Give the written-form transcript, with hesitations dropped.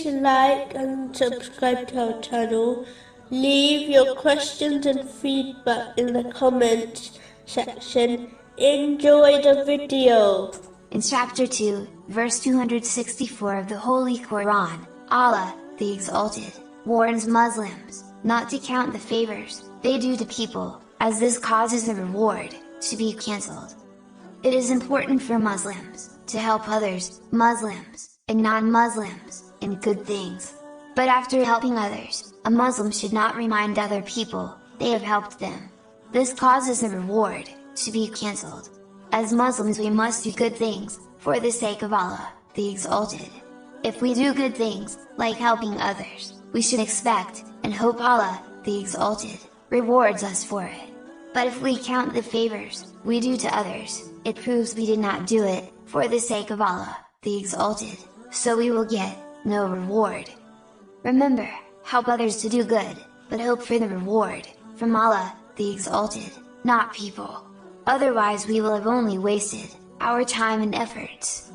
please like and subscribe to our channel. Leave your questions and feedback in the comments section. Enjoy the video. In chapter 2, verse 264 of the Holy Quran, Allah, the Exalted, warns Muslims not to count the favors they do to people, as this causes the reward to be cancelled. It is important for Muslims to help others, Muslims and non-Muslims, in good things. But after helping others, a Muslim should not remind other people they have helped them. This causes the reward to be cancelled. As Muslims we must do good things, for the sake of Allah, the Exalted. If we do good things, like helping others, we should expect, and hope Allah, the Exalted, rewards us for it. But if we count the favors we do to others, it proves we did not do it for the sake of Allah, the Exalted, so we will get no reward. Remember, help others to do good, but hope for the reward from Allah, the Exalted, not people. Otherwise we will have only wasted our time and efforts.